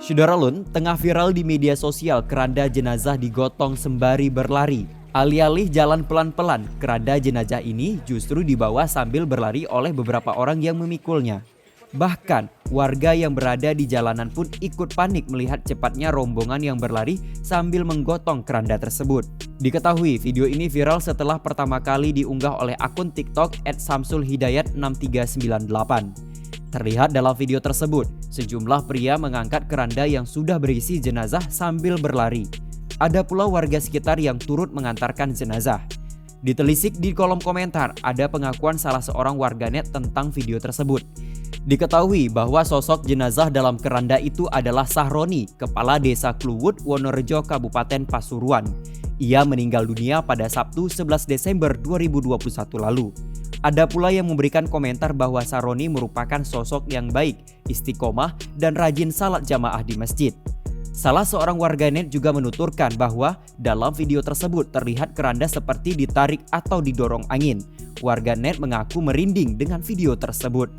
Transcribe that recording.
Syudaralun tengah viral di media sosial keranda jenazah digotong sembari berlari. Alih-alih jalan pelan-pelan, keranda jenazah ini justru dibawa sambil berlari oleh beberapa orang yang memikulnya. Bahkan, warga yang berada di jalanan pun ikut panik melihat cepatnya rombongan yang berlari sambil menggotong keranda tersebut. Diketahui video ini viral setelah pertama kali diunggah oleh akun TikTok @samsulhidayat6398. Terlihat dalam video tersebut, sejumlah pria mengangkat keranda yang sudah berisi jenazah sambil berlari. Ada pula warga sekitar yang turut mengantarkan jenazah. Ditelisik di kolom komentar, ada pengakuan salah seorang warganet tentang video tersebut. Diketahui bahwa sosok jenazah dalam keranda itu adalah Sahroni, kepala desa Kluwut, Wonorejo, Kabupaten Pasuruan. Ia meninggal dunia pada Sabtu 11 Desember 2021 lalu. Ada pula yang memberikan komentar bahwa Sahroni merupakan sosok yang baik, istiqomah, dan rajin salat jamaah di masjid. Salah seorang warganet juga menuturkan bahwa dalam video tersebut terlihat keranda seperti ditarik atau didorong angin. Warganet mengaku merinding dengan video tersebut.